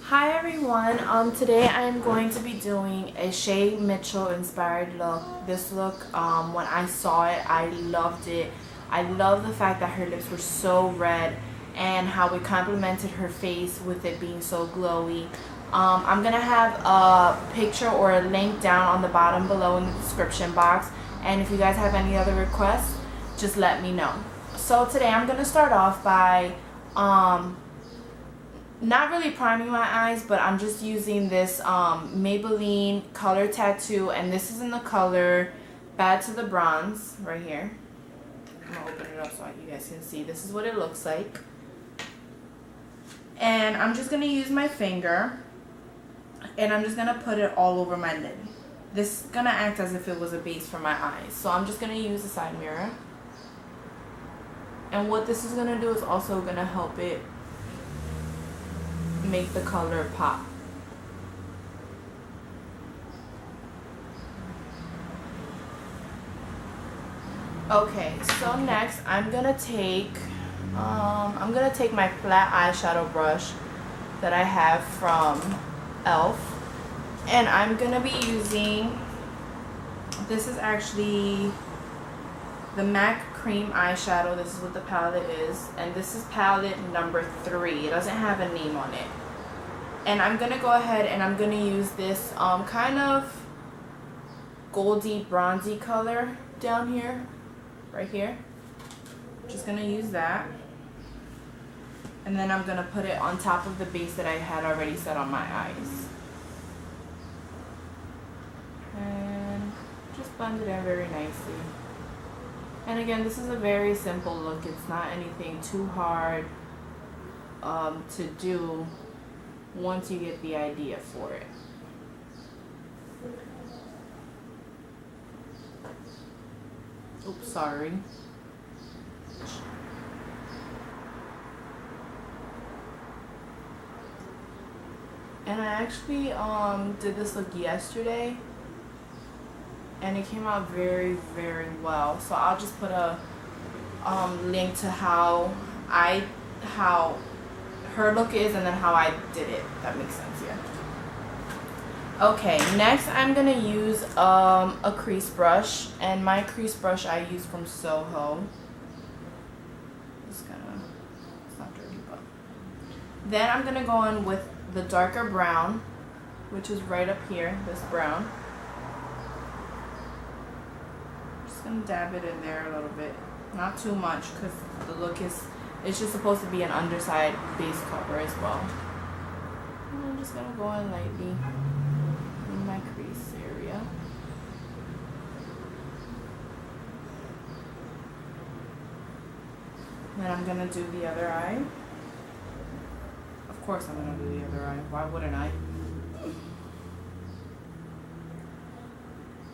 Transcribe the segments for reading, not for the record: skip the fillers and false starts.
Hi everyone, today I'm going to be doing a Shay Mitchell inspired look. This look, when I saw it, I loved it. I love the fact that her lips were so red and how it complemented her face with it being so glowy. I'm going to have a picture or a link down on the bottom below in the description box, and if you guys have any other requests, just let me know. So today I'm going to start off by not really priming my eyes, but I'm just using this Maybelline Color Tattoo, and this is in the color Bad to the Bronze right here. I'm gonna open it up so you guys can see. This is what it looks like. And I'm just gonna use my finger and I'm just gonna put it all over my lid. This is gonna act as if it was a base for my eyes. So I'm just gonna use the side mirror. And what this is gonna do is also gonna help it make the color pop. Okay, so next I'm gonna take my flat eyeshadow brush that I have from e.l.f. and I'm gonna be using, this is actually the MAC cream eyeshadow. This is what the palette is, and this is palette number 3. It doesn't have a name on it. And I'm gonna go ahead and I'm gonna use this kind of goldy bronzy color down here, right here. Just gonna use that, and then I'm gonna put it on top of the base that I had already set on my eyes, and just blend it in very nicely. And again, this is a very simple look. It's not anything too hard to do once you get the idea for it. Oops, sorry. And I actually did this look yesterday, and it came out very, very well. So I'll just put a link to how her look is and then how I did it. That makes sense, yeah. Okay, next I'm gonna use a crease brush, and my crease brush I use from Soho. It's not dirty, but then I'm gonna go in with the darker brown, which is right up here, this brown. Just gonna dab it in there a little bit, not too much, because the look is, it's just supposed to be an underside base cover as well. And I'm just gonna go in lightly in my crease area. Then I'm gonna do the other eye. Of course I'm gonna do the other eye. Why wouldn't I?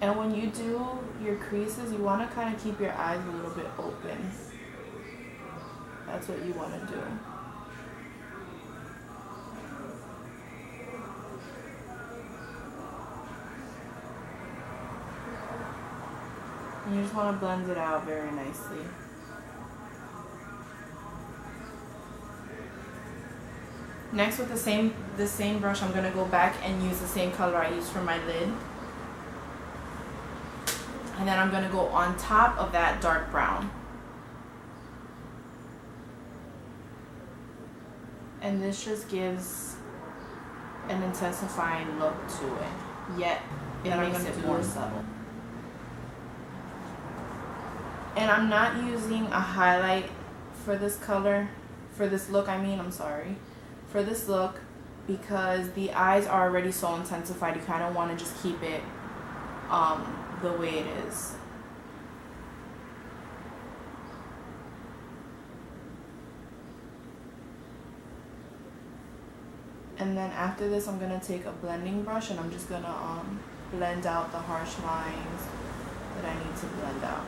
And when you do your creases, you want to kind of keep your eyes a little bit open. That's what you want to do. And you just want to blend it out very nicely. Next, with the same brush, I'm going to go back and use the same color I used for my lid. And then I'm going to go on top of that dark brown. And this just gives an intensifying look to it, yet it makes it more subtle. And I'm not using a highlight for this color, for this look for this look, because the eyes are already so intensified. You kind of want to just keep it the way it is. And then after this, I'm going to take a blending brush and I'm just going to blend out the harsh lines that I need to blend out.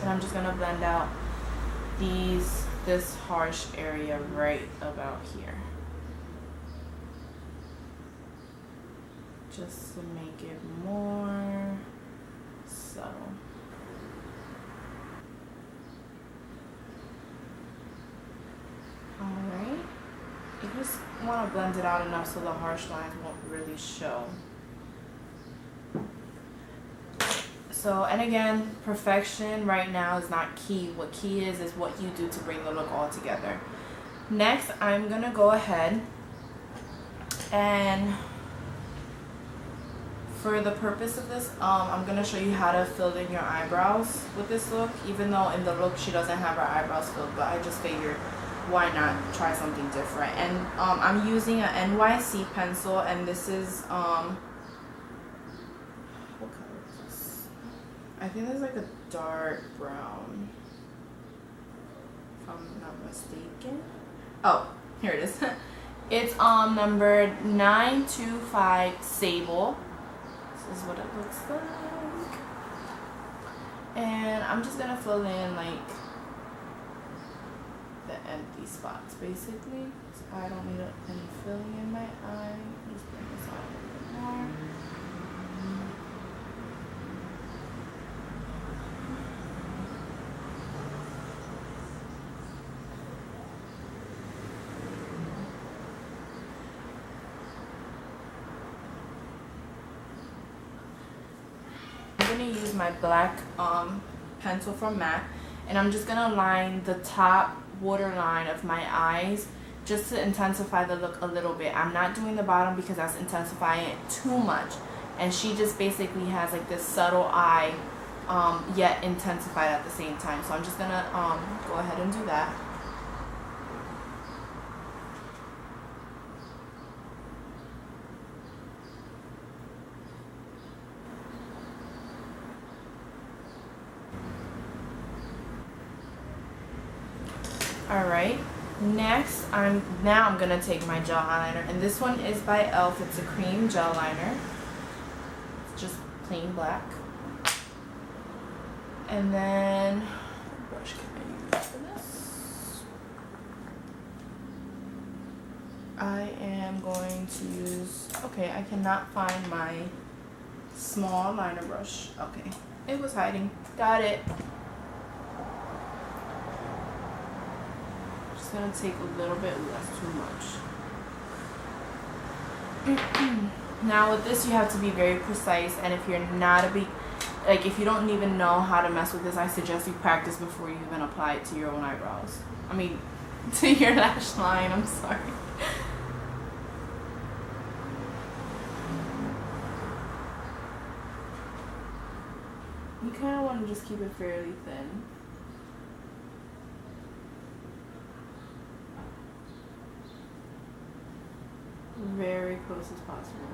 And I'm just going to blend out this harsh area right about here, just to make it more subtle. want to blend it out enough so the harsh lines won't really show. So, and again, perfection right now is not key. What key is what you do to bring the look all together. Next, I'm going to go ahead and for the purpose of this, I'm going to show you how to fill in your eyebrows with this look. Even though in the look she doesn't have her eyebrows filled, but I just figured why not try something different. And I'm using an NYC pencil, and this is what color is this? I think there's like a dark brown, if I'm not mistaken. Oh, here it is. It's number 925 Sable. This is what it looks like. And I'm just gonna fill in like the empty spots basically. So I don't need any filling in my eye. Just bring this out a little bit more. I'm going to use my black pencil from MAC, and I'm just going to line the top waterline of my eyes just to intensify the look a little bit. I'm not doing the bottom because that's intensifying it too much, and she just basically has like this subtle eye yet intensified at the same time. So I'm just going to go ahead and do that. Alright, next I'm gonna take my gel eyeliner, and this one is by e.l.f. It's a cream gel liner. It's just plain black. And then what brush can I use for this? I am going to use, okay, I cannot find my small liner brush. Okay, it was hiding. Got it. It's gonna take a little bit less, too much. Now with this you have to be very precise, and if you're not if you don't even know how to mess with this, I suggest you practice before you even apply it to your own eyebrows. I mean, to your lash line, I'm sorry. You kind of want to just keep it fairly thin. Very close as possible.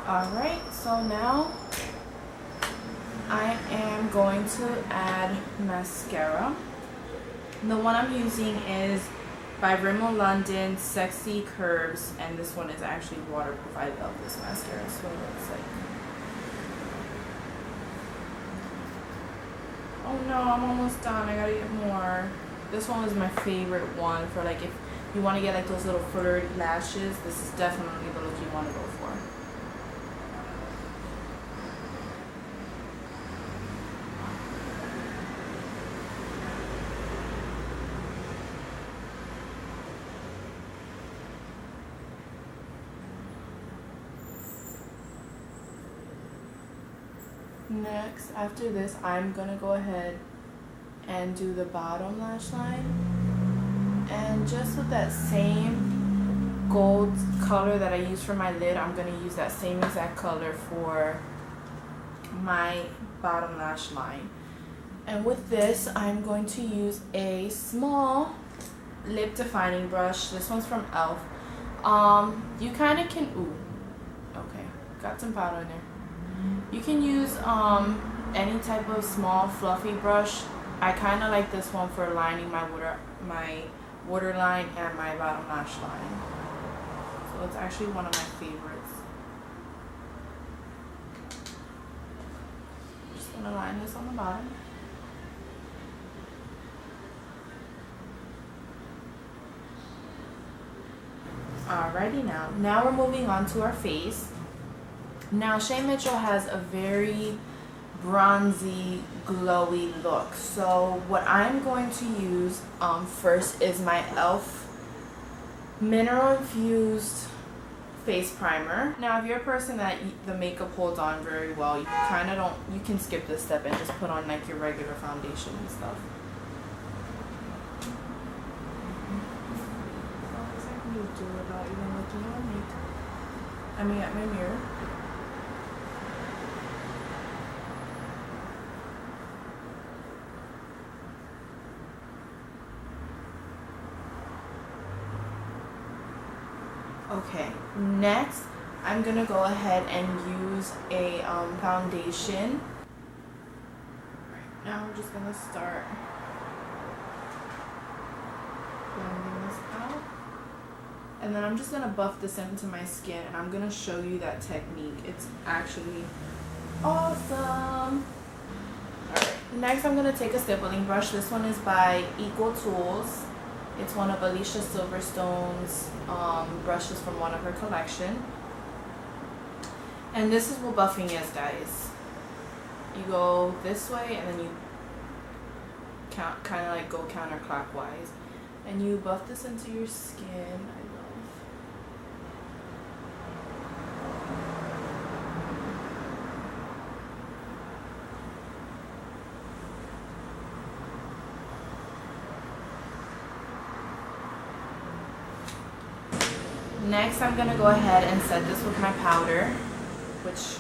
Alright, so now I am going to add mascara. The one I'm using is by Rimmel London Sexy Curves, and this one is actually waterproof. I love this mascara, so it looks like. Oh no, I'm almost done. I gotta get more. This one was my favorite one for like if you want to get like those little flirty lashes. This is definitely the look you want to go for. Next, after this, I'm gonna go ahead and do the bottom lash line, and just with that same gold color that I used for my lid, I'm gonna use that same exact color for my bottom lash line. And with this, I'm going to use a small lip defining brush. This one's from e.l.f. You kind of can, okay, got some powder in there. You can use any type of small fluffy brush. I kind of like this one for lining my waterline and my bottom lash line. So it's actually one of my favorites. Just gonna line this on the bottom. Alrighty, Alrighty now we're moving on to our face. Now Shay Mitchell has a very bronzy, glowy look. So what I'm going to use first is my e.l.f. mineral infused face primer. Now if you're a person that the makeup holds on very well, you can skip this step and just put on like your regular foundation and stuff. Do without even looking at at my mirror. Okay, next I'm gonna go ahead and use a foundation. Right now we're just gonna start blending this out. And then I'm just going to buff this into my skin, and I'm going to show you that technique. It's actually awesome. Alright, next I'm going to take a stippling brush. This one is by Equal Tools. It's one of Alicia Silverstone's brushes from one of her collection. And this is what buffing is, guys. You go this way, and then you kind of like go counterclockwise. And you buff this into your skin. Next, I'm going to go ahead and set this with my powder, which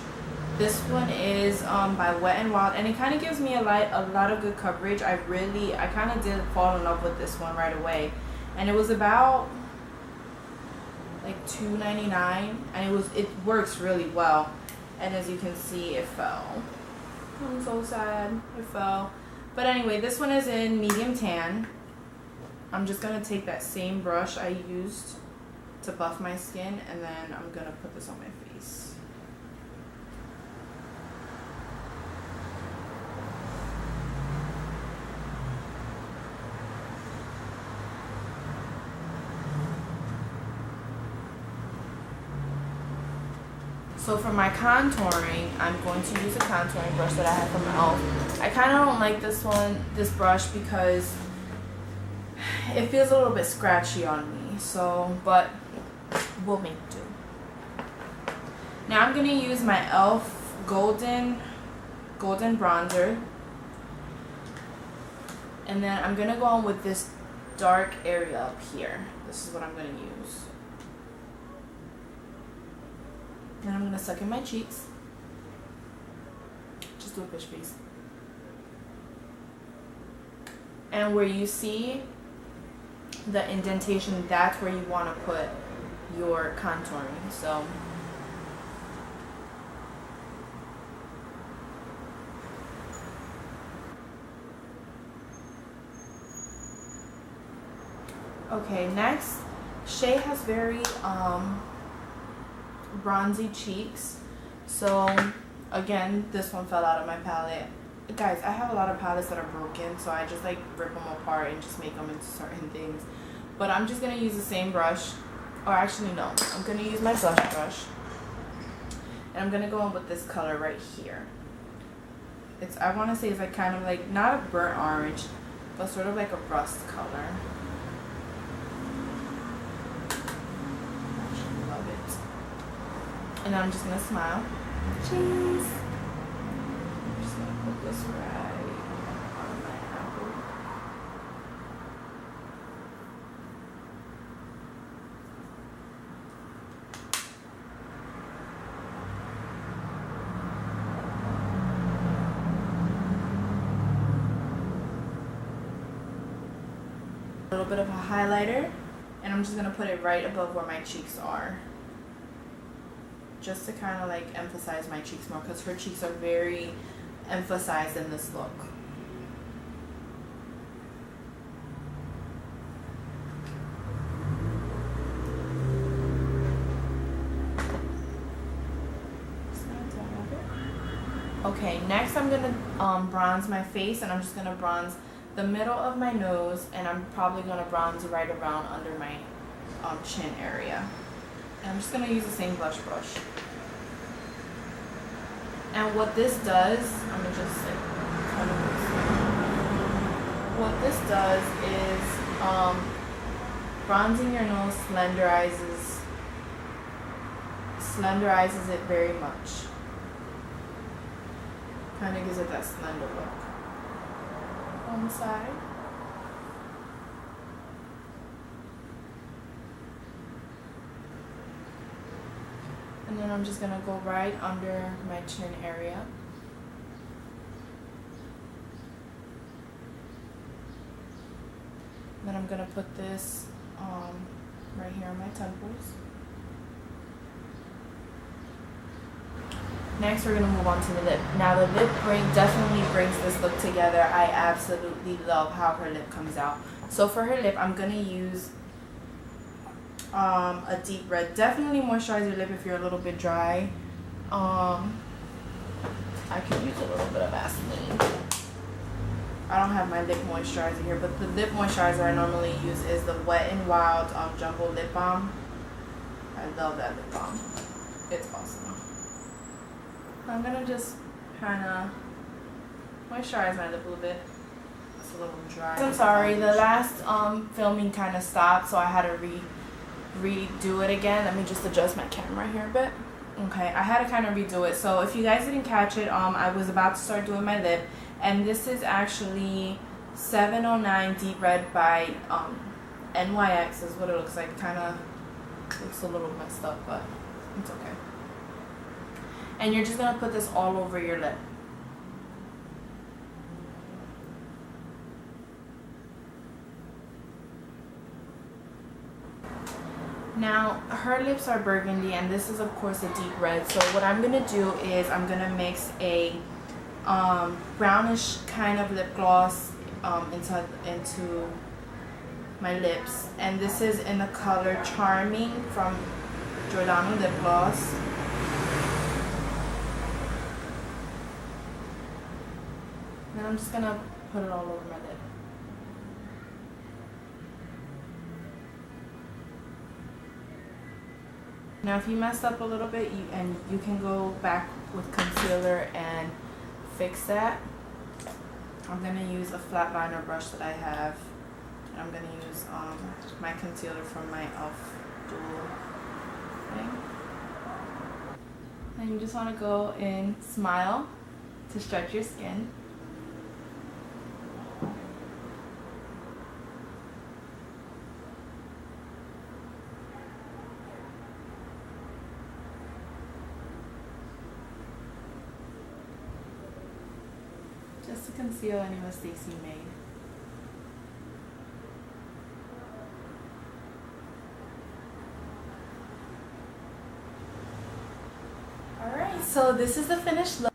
this one is by Wet n Wild, and it kind of gives me a lot of good coverage. I kind of did fall in love with this one right away, and it was about like $2.99, and it works really well. And as you can see, it fell. I'm so sad it fell. But anyway, this one is in medium tan. I'm just going to take that same brush I used to buff my skin, and then I'm gonna put this on my face. So for my contouring, I'm going to use a contouring brush that I have from e.l.f. I kind of don't like this brush because it feels a little bit scratchy on me. So, but we'll make do. Now I'm going to use my e.l.f. golden bronzer, and then I'm going to go on with this dark area up here. This is what I'm going to use. Then I'm going to suck in my cheeks. Just do a fish face. And where you see the indentation, that's where you want to put your contouring. So okay, next, Shay has very bronzy cheeks. So again, this one fell out of my palette. Guys, I have a lot of palettes that are broken, so I just like rip them apart and just make them into certain things. But I'm just going to use the same brush. Or actually, no. I'm going to use my blush brush. And I'm going to go in with this color right here. I want to say it's like kind of like, not a burnt orange, but sort of like a rust color. I actually love it. And then I'm just going to smile. Cheese. I'm just going to put this right on my apple. A little bit of a highlighter, and I'm just going to put it right above where my cheeks are, just to kind of like emphasize my cheeks more, because her cheeks are very emphasized in this look. Okay, next I'm going to bronze my face, and I'm just going to bronze the middle of my nose, and I'm probably going to bronze right around under my chin area. And I'm just going to use the same blush brush. And what this does, I'm going to just say, what this does is bronzing your nose slenderizes it very much. Kind of gives it that slender look on the side. And then I'm just going to go right under my chin area. Then I'm going to put this right here on my temples. Next, we're going to move on to the lip. Now, the lip definitely brings this look together. I absolutely love how her lip comes out. So for her lip, I'm going to use a deep red. Definitely moisturize your lip if you're a little bit dry. I could use a little bit of Vaseline. I don't have my lip moisturizer here, but the lip moisturizer I normally use is the Wet n Wild Jumbo Lip Balm. I love that lip balm. It's awesome. I'm gonna just kind of moisturize my lip a little bit. It's a little dry. I'm sorry, the last filming kind of stopped, so I had to redo it again. Let me just adjust my camera here a bit. Okay, I had to kind of redo it. So if you guys didn't catch it, I was about to start doing my lip, and this is actually 709 Deep Red by NYX is what it looks like. Kind of looks a little messed up, but it's okay. And you're just gonna put this all over your lip. Now, her lips are burgundy, and this is of course a deep red. So what I'm gonna do is I'm gonna mix a brownish kind of lip gloss into my lips, and this is in the color Charming from Giordano Lip Gloss. And I'm just gonna put it all over my lip. Now if you messed up a little bit, you can go back with concealer and fix that. I'm going to use a flat liner brush that I have. And I'm going to use my concealer from my e.l.f. dual thing. And you just want to go in Smile to stretch your skin. Just to conceal any mistakes you made. Alright, so this is the finished look.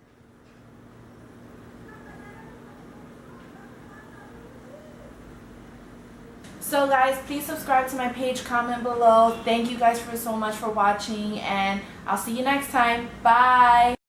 So guys, please subscribe to my page, comment below. Thank you guys so much for watching, and I'll see you next time. Bye!